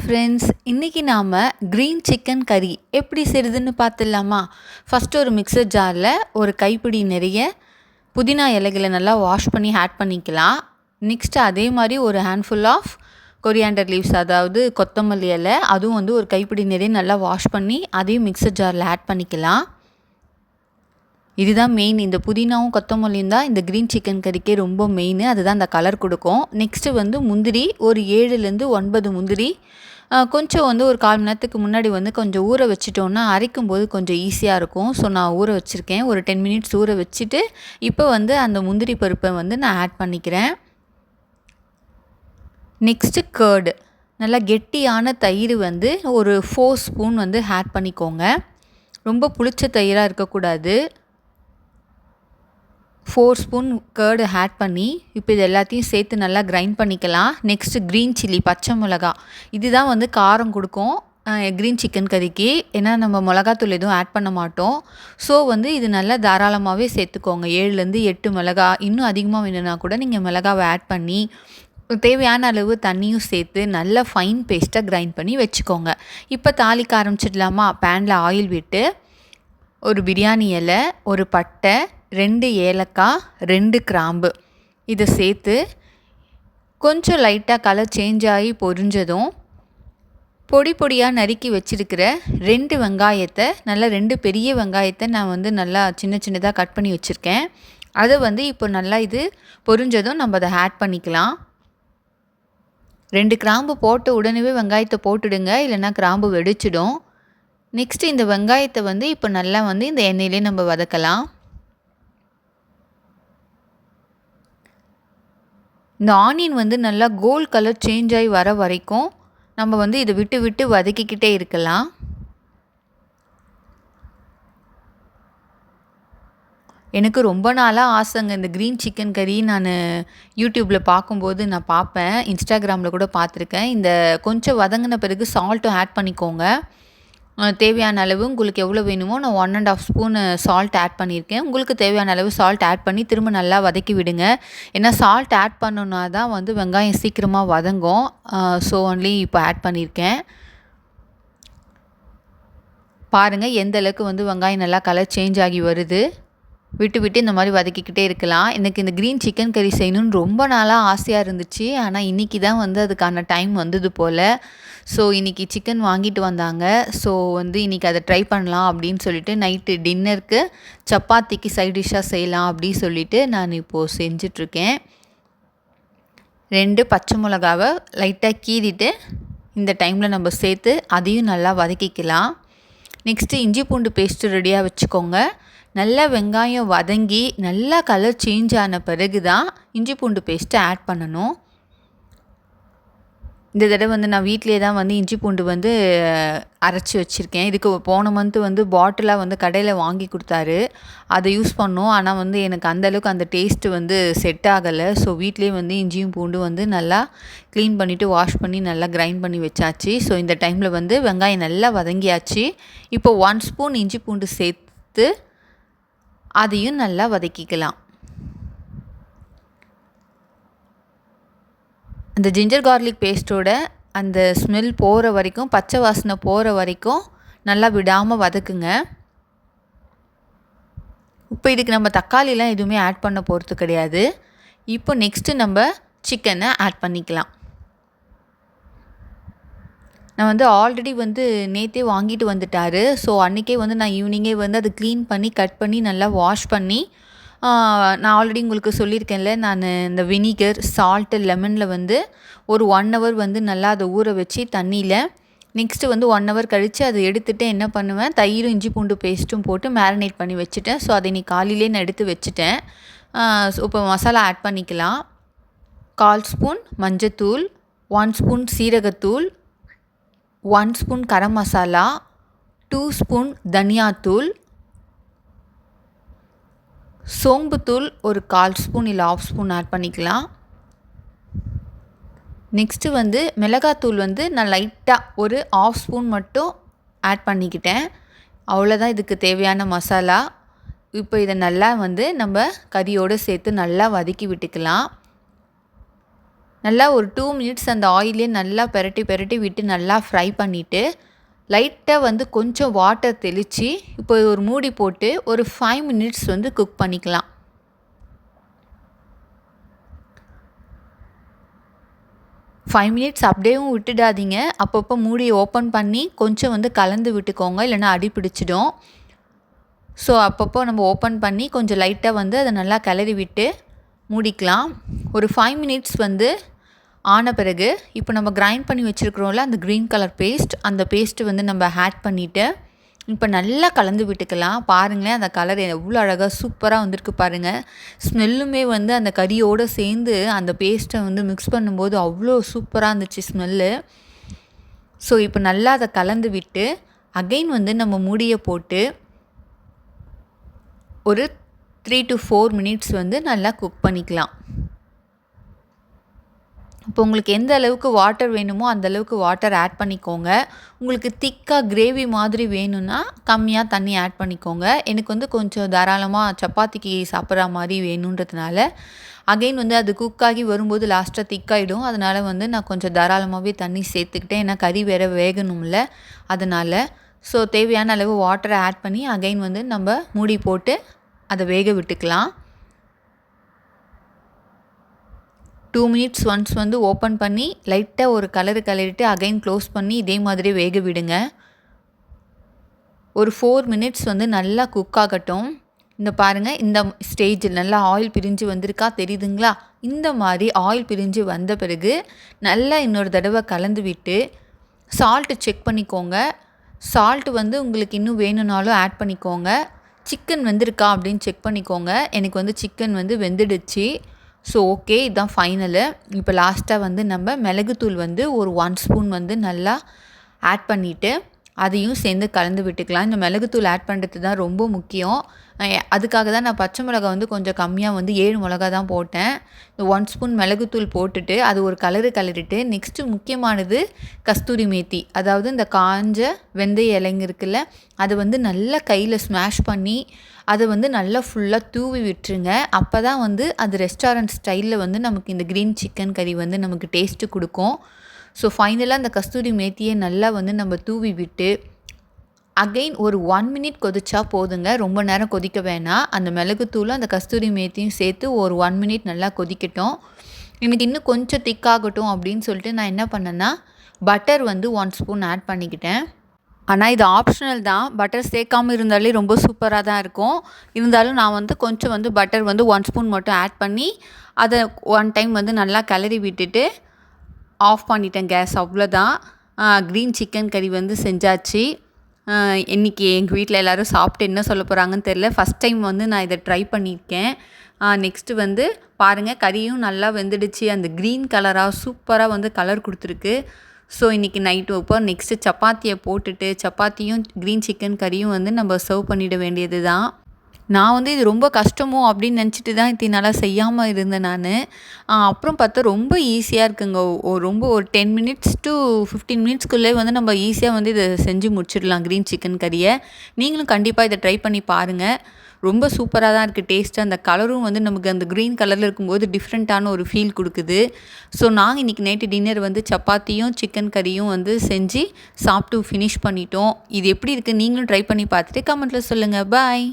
Friends, இன்றைக்கி நாம் green chicken கறி எப்படி செய்கிறதுன்னு பார்த்துடலாமா? ஃபஸ்ட்டு ஒரு மிக்சர் ஜாரில் ஒரு கைப்பிடி நிறைய புதினா இலைகளை நல்லா வாஷ் பண்ணி ஆட் பண்ணிக்கலாம். நெக்ஸ்ட்டு அதே மாதிரி ஒரு ஹேண்ட்ஃபுல் ஆஃப் கொரியாண்டர் லீவ்ஸ், அதாவது கொத்தமல்லி இலை, அதுவும் வந்து ஒரு கைப்பிடி நிறைய நல்லா வாஷ் பண்ணி அதையும் மிக்சர் ஜாரில் ஆட் பண்ணிக்கலாம். இதுதான் மெயின். இந்த புதினாவும் கொத்தமல்லியும் தான் இந்த க்ரீன் சிக்கன் கறிக்கே ரொம்ப மெயின். அதுதான் அந்த கலர் கொடுக்கும். நெக்ஸ்ட்டு வந்து முந்திரி ஒரு 7லேருந்து 9 முந்திரி கொஞ்சம் வந்து ஒரு 1/4 மணி நேரத்துக்கு முன்னாடி வந்து கொஞ்சம் ஊற வச்சுட்டோன்னா அரைக்கும்போது கொஞ்சம் ஈஸியாக இருக்கும். ஸோ நான் ஊற வச்சுருக்கேன். ஒரு 10 மினிட்ஸ் ஊற வச்சுட்டு இப்போ வந்து அந்த முந்திரி பருப்பை வந்து நான் ஆட் பண்ணிக்கிறேன். நெக்ஸ்ட்டு கர்டு, நல்லா கெட்டியான தயிர் வந்து ஒரு 4 ஸ்பூன் வந்து ஆட் பண்ணிக்கோங்க. ரொம்ப புளிச்ச தயிராக இருக்கக்கூடாது. 4 ஸ்பூன் கர்டு ஆட் பண்ணி இப்போ இது எல்லாத்தையும் சேர்த்து நல்லா கிரைண்ட் பண்ணிக்கலாம். நெக்ஸ்ட்டு க்ரீன் சில்லி, பச்சை மிளகா, இதுதான் வந்து காரம் கொடுக்கும் க்ரீன் சிக்கன் கறிக்கு. ஏன்னா நம்ம மிளகாத்தூள் எதுவும் ஆட் பண்ண மாட்டோம். ஸோ வந்து இது நல்லா தாராளமாகவே சேர்த்துக்கோங்க. 7லேருந்து 8 மிளகா, இன்னும் அதிகமாக வேணும்னா கூட நீங்கள் மிளகாவை ஆட் பண்ணி தேவையான அளவு தண்ணியும் சேர்த்து நல்லா ஃபைன் பேஸ்ட்டாக கிரைண்ட் பண்ணி வச்சுக்கோங்க. இப்போ தாளிக்க ஆரம்பிச்சிடலாமா? பேனில் ஆயில் விட்டு ஒரு பிரியாணி இலை, ஒரு பட்டை, 2 ஏலக்காய், 2 கிராம்பு இதை சேர்த்து கொஞ்சம் லைட்டாக கலர் சேஞ்ச் ஆகி பொரிஞ்சதும் பொடி பொடியாக நறுக்கி வச்சுருக்கிற 2 வெங்காயத்தை, நல்லா 2 பெரிய வெங்காயத்தை நான் வந்து நல்லா சின்ன சின்னதாக கட் பண்ணி வச்சுருக்கேன். அதை வந்து இப்போ நல்லா இது பொரிஞ்சதும் நம்ம அதை ஆட் பண்ணிக்கலாம். 2 கிராம்பு போட்ட உடனே வெங்காயத்தை போட்டுடுங்க, இல்லைன்னா கிராம்பு வெடிச்சிடும். நெக்ஸ்ட்டு இந்த வெங்காயத்தை வந்து இப்போ நல்லா வந்து இந்த எண்ணெயிலே நம்ம வதக்கலாம். இந்த ஆனியன் வந்து நல்லா கோல்ட் கலர் சேஞ்ச் ஆகி வர வரைக்கும் நம்ம வந்து இதை விட்டு விட்டு வதக்கிக்கிட்டே இருக்கலாம். எனக்கு ரொம்ப நாளாக ஆசைங்க, இந்த க்ரீன் சிக்கன் கறி நான் யூடியூப்பில் பார்க்கும்போது நான் பார்ப்பேன், இன்ஸ்டாகிராமில் கூட பார்த்துருக்கேன். இந்த கொஞ்சம் வதங்கின பிறகு சால்ட்டும் ஆட் பண்ணிக்கோங்க. தேவையான அளவு உங்களுக்கு எவ்வளோ வேணுமோ, நான் 1 1/2 ஸ்பூன் சால்ட் ஆட் பண்ணியிருக்கேன். உங்களுக்கு தேவையான அளவு சால்ட் ஆட் பண்ணி திரும்ப நல்லா வதக்கி விடுங்க. ஏன்னா சால்ட் ஆட் பண்ணோன்னா தான் வந்து வெங்காயம் சீக்கிரமாக வதங்கும். ஸோ ஒன்லி இப்போ ஆட் பண்ணியிருக்கேன். பாருங்கள் எந்த அளவுக்கு வந்து வெங்காயம் நல்லா கலர் சேஞ்ச் ஆகி வருது. விட்டு விட்டு இந்த மாதிரி வதக்கிக்கிட்டே இருக்கலாம். எனக்கு இந்த க்ரீன் சிக்கன் கறி செய்யணுன்னு ரொம்ப நாளாக ஆசையாக இருந்துச்சு. ஆனால் இன்றைக்கி தான் வந்து அதுக்கான டைம் வந்தது போல். ஸோ இன்றைக்கி சிக்கன் வாங்கிட்டு வந்தாங்க. ஸோ வந்து இன்றைக்கி அதை ட்ரை பண்ணலாம் அப்படின்னு சொல்லிட்டு நைட்டு டின்னருக்கு சப்பாத்திக்கு சைட் டிஷ்ஷாக செய்யலாம் அப்படின்னு சொல்லிட்டு நான் இப்போது செஞ்சிட்ருக்கேன். 2 பச்சை மிளகாவை லைட்டாக கீறிட்டு இந்த டைமில் நம்ம சேர்த்து அதையும் நல்லா வதக்கிக்கலாம். நெக்ஸ்ட்டு இஞ்சி பூண்டு பேஸ்ட்டு ரெடியாக வச்சுக்கோங்க. நல்லா வெங்காயம் வதங்கி நல்லா கலர் சேஞ்ச் ஆன பிறகு தான் இஞ்சி பூண்டு பேஸ்ட்டு ஆட் பண்ணணும். இந்த தடவை வந்து நான் வீட்டிலே தான் வந்து இஞ்சி பூண்டு வந்து அரைச்சி வச்சுருக்கேன். இதுக்கு போன மந்த்து வந்து பாட்டிலாக வந்து கடையில் வாங்கி கொடுத்தாரு, அதை யூஸ் பண்ணோம். ஆனால் வந்து எனக்கு அந்தளவுக்கு அந்த டேஸ்ட்டு வந்து செட் ஆகலை. ஸோ வீட்டிலே வந்து இஞ்சியும் பூண்டு வந்து நல்லா க்ளீன் பண்ணிவிட்டு வாஷ் பண்ணி நல்லா கிரைண்ட் பண்ணி வச்சாச்சு. ஸோ இந்த டைமில் வந்து வெங்காயம் நல்லா வதங்கியாச்சு. இப்போ 1 ஸ்பூன் இஞ்சி பூண்டு சேர்த்து அதையும் நல்லா வதக்கிக்கலாம். அந்த ஜிஞ்சர் கார்லிக் பேஸ்ட்டோட அந்த ஸ்மெல் போகிற வரைக்கும், பச்சை வாசனை போகிற வரைக்கும் நல்லா விடாமல் வதக்குங்க. இப்போ இதுக்கு நம்ம தக்காளிலாம் எதுவுமே ஆட் பண்ண போகிறது கிடையாது. இப்போ நெக்ஸ்ட்டு நம்ம சிக்கனை ஆட் பண்ணிக்கலாம். நான் வந்து ஆல்ரெடி வந்து நேற்றே வாங்கிட்டு வந்துட்டார். ஸோ அன்றைக்கே வந்து நான் ஈவினிங்கே வந்து அதை க்ளீன் பண்ணி கட் பண்ணி நல்லா வாஷ் பண்ணி நான் ஆல்ரெடி உங்களுக்கு சொல்லியிருக்கேன்ல, நான் இந்த வினிகர், சால்ட்டு, லெமனில் வந்து ஒரு 1 ஹவர் வந்து நல்லா அதை ஊற வச்சு தண்ணியில், நெக்ஸ்ட்டு வந்து 1 ஹவர் கழித்து அதை எடுத்துகிட்டு என்ன பண்ணுவேன், தயிரும் இஞ்சி பூண்டு பேஸ்ட்டும் போட்டு மேரினேட் பண்ணி வச்சுட்டேன். ஸோ அதை இன்னைக்கு காலையிலே நான் எடுத்து வச்சுட்டேன். ஸோ இப்போ மசாலா ஆட் பண்ணிக்கலாம். 1/4 ஸ்பூன் மஞ்சத்தூள், 1 ஸ்பூன் சீரகத்தூள், 1 ஸ்பூன் கரம் மசாலா, 2 ஸ்பூன் தனியாத்தூள், சோம்புத்தூள் ஒரு 1/4 ஸ்பூன் இல்லை 1/2 ஸ்பூன் ஆட் பண்ணிக்கலாம். நெக்ஸ்ட்டு வந்து மிளகாத்தூள் வந்து நான் லைட்டாக ஒரு 1/2 ஸ்பூன் மட்டும் ஆட் பண்ணிக்கிட்டேன். அவ்வளோதான் இதுக்கு தேவையான மசாலா. இப்போ இதை நல்லா வந்து நம்ம கறியோடு சேர்த்து நல்லா வதக்கி விட்டுக்கலாம். நல்லா ஒரு 2 மினிட்ஸ் அந்த ஆயிலே நல்லா பெரட்டி விட்டு நல்லா ஃப்ரை பண்ணிவிட்டு லைட்டாக வந்து கொஞ்சம் வாட்டர் தெளித்து இப்போ ஒரு மூடி போட்டு ஒரு 5 மினிட்ஸ் வந்து குக் பண்ணிக்கலாம். ஃபைவ் மினிட்ஸ் அப்படியேவும் விட்டுடாதீங்க. அப்பப்போ மூடியை ஓப்பன் பண்ணி கொஞ்சம் வந்து கலந்து விட்டுக்கோங்க, இல்லைன்னா அடி பிடிச்சிடும். ஸோ அப்பப்போ நம்ம ஓப்பன் பண்ணி கொஞ்சம் லைட்டாக வந்து அதை நல்லா கிளறி விட்டு மூடிக்கலாம். ஒரு 5 மினிட்ஸ் வந்து ஆன பிறகு இப்போ நம்ம கிரைண்ட் பண்ணி வச்சுருக்கிறோம்ல அந்த க்ரீன் கலர் பேஸ்ட், அந்த பேஸ்ட்டு வந்து நம்ம ஆட் பண்ணிவிட்டு இப்போ நல்லா கலந்து விட்டுக்கலாம். பாருங்களேன் அந்த கலர் எவ்வளோ அழகாக சூப்பராக வந்திருக்கு பாருங்கள். ஸ்மெல்லுமே வந்து அந்த கறியோடு சேர்ந்து அந்த பேஸ்ட்டை வந்து மிக்ஸ் பண்ணும்போது அவ்வளோ சூப்பராக இருந்துச்சு ஸ்மெல்லு. ஸோ இப்போ நல்லா அதை கலந்து விட்டு அகைன் வந்து நம்ம மூடியை போட்டு ஒரு 3 to 4 மினிட்ஸ் வந்து நல்லா குக் பண்ணிக்கலாம். இப்போ உங்களுக்கு எந்த அளவுக்கு வாட்டர் வேணுமோ அந்த அளவுக்கு வாட்டர் ஆட் பண்ணிக்கோங்க. உங்களுக்கு திக்காக கிரேவி மாதிரி வேணும்னா கம்மியாக தண்ணி ஆட் பண்ணிக்கோங்க. எனக்கு வந்து கொஞ்சம் தாராளமாக சப்பாத்திக்கு சாப்பிட்ற மாதிரி வேணுன்றதுனால அகைன் வந்து அது குக்காகி வரும்போது லாஸ்ட்டாக திக்காகிடும். அதனால் வந்து நான் கொஞ்சம் தாராளமாகவே தண்ணி சேர்த்துக்கிட்டேன். ஏன்னா கறி வேறு வேகணும்ல, அதனால். ஸோ தேவையான அளவு வாட்டரை ஆட் பண்ணி அகைன் வந்து நம்ம மூடி போட்டு அதை வேக விட்டுக்கலாம். 2 மினிட்ஸ் ஒன்ஸ் வந்து ஓப்பன் பண்ணி லைட்டாக ஒரு கலரிட்டு அகைன் க்ளோஸ் பண்ணி இதே மாதிரி வேக விடுங்க. ஒரு 4 மினிட்ஸ் வந்து நல்லா குக் ஆகட்டும். இந்த பாருங்கள், இந்த ஸ்டேஜில் நல்லா ஆயில் பிரிஞ்சு வந்திருக்கா தெரியுதுங்களா? இந்த மாதிரி ஆயில் பிரிஞ்சு வந்த பிறகு நல்லா இன்னொரு தடவை கலந்து விட்டு சால்ட்டு செக் பண்ணிக்கோங்க. சால்ட்டு வந்து உங்களுக்கு இன்னும் வேணும்னாலும் ஆட் பண்ணிக்கோங்க. சிக்கன் வெந்திருக்கா அப்படின்னு செக் பண்ணிக்கோங்க. எனக்கு வந்து சிக்கன் வந்து வெந்துடுச்சு. ஸோ ஓகே, இதுதான் ஃபைனலு. இப்போ லாஸ்ட்டாக வந்து நம்ம மிளகுத்தூள் வந்து ஒரு 1 ஸ்பூன் வந்து நல்லா ஆட் பண்ணிவிட்டு அதையும் சேர்ந்து கலந்து விட்டுக்கலாம். இந்த மிளகுத்தூள் ஆட் பண்ணுறது தான் ரொம்ப முக்கியம். அதுக்காக தான் நான் பச்சை மிளகா வந்து கொஞ்சம் கம்மியாக வந்து 7 மிளகா தான் போட்டேன். இந்த 1 ஸ்பூன் மிளகுத்தூள் போட்டுட்டு அது ஒரு கலரிட்டு நெக்ஸ்ட்டு முக்கியமானது கஸ்தூரி மேத்தி, அதாவது இந்த காஞ்ச வெந்தய இலைங்க இருக்குல்ல, அது வந்து நல்லா கையில் ஸ்மாஷ் பண்ணி அதை வந்து நல்லா ஃபுல்லாக தூவி விட்டுருங்க. அப்போ தான் வந்து அது ரெஸ்டாரண்ட் ஸ்டைலில் வந்து நமக்கு இந்த க்ரீன் சிக்கன் கறி வந்து நமக்கு டேஸ்ட்டு கொடுக்கும். ஸோ ஃபைனலாக அந்த கஸ்தூரி மேத்தியை நல்லா வந்து நம்ம தூவி விட்டு அகைன் ஒரு 1 மினிட் கொதிச்சா போதுங்க. ரொம்ப நேரம் கொதிக்க வேணாம். அந்த மிளகுத்தூளும் அந்த கஸ்தூரி மேத்தியும் சேர்த்து ஒரு 1 மினிட் நல்லா கொதிக்கட்டும். எனக்கு இன்னும் கொஞ்சம் திக்காகட்டும் அப்படின்னு சொல்லிட்டு நான் என்ன பண்ணேன்னா பட்டர் வந்து 1 ஸ்பூன் ஆட் பண்ணிக்கிட்டேன். ஆனால் இது ஆப்ஷனல் தான். பட்டர் சேர்க்காமல் இருந்தாலே ரொம்ப சூப்பராக தான் இருக்கும். இருந்தாலும் நான் வந்து கொஞ்சம் வந்து பட்டர் வந்து 1 ஸ்பூன் மட்டும் ஆட் பண்ணி அதை 1 டைம் வந்து நல்லா கிளறி விட்டுட்டு ஆஃப் பண்ணிட்டேன் கேஸ். அவ்வளோதான். க்ரீன் சிக்கன் கறி வந்து செஞ்சாச்சு. இன்றைக்கி எங்கள் வீட்டில் எல்லோரும் சாப்பிட்டு என்ன சொல்ல போகிறாங்கன்னு தெரில. ஃபஸ்ட் டைம் வந்து நான் இதை ட்ரை பண்ணியிருக்கேன். நெக்ஸ்ட்டு வந்து பாருங்கள், கறியும் நல்லா வெந்துடுச்சு. அந்த க்ரீன் கலராக சூப்பராக வந்து கலர் கொடுத்துருக்கு. ஸோ இன்றைக்கி நைட்டு இப்போ நெக்ஸ்ட்டு சப்பாத்தியை போட்டுட்டு சப்பாத்தியும் க்ரீன் சிக்கன் கறியும் வந்து நம்ம சர்வ் பண்ணிட வேண்டியது தான். நான் வந்து இது ரொம்ப கஷ்டமோ அப்படின்னு நினச்சிட்டு தான் இத்தனை நாளாக செய்யாமல் இருந்தேன் நான். அப்புறம் பார்த்தா ரொம்ப ஈஸியாக இருக்குங்க. ரொம்ப ஒரு 10 மினிட்ஸ் to 15 மினிட்ஸ்க்குள்ளே வந்து நம்ம ஈஸியாக வந்து இதை செஞ்சு முடிச்சிடலாம் க்ரீன் சிக்கன் கறியை. நீங்களும் கண்டிப்பாக இதை ட்ரை பண்ணி பாருங்கள். ரொம்ப சூப்பராக தான் இருக்குது டேஸ்ட்டு. அந்த கலரும் வந்து நமக்கு அந்த க்ரீன் கலரில் இருக்கும்போது டிஃப்ரெண்ட்டான ஒரு ஃபீல் கொடுக்குது. ஸோ நாங்கள் இன்றைக்கி நைட்டு டின்னர் வந்து சப்பாத்தியும் சிக்கன் கறியும் வந்து செஞ்சு சாப்பிட்டு ஃபினிஷ் பண்ணிட்டோம். இது எப்படி இருக்குது நீங்களும் ட்ரை பண்ணி பார்த்துட்டு கமெண்ட்டில் சொல்லுங்கள். பாய்.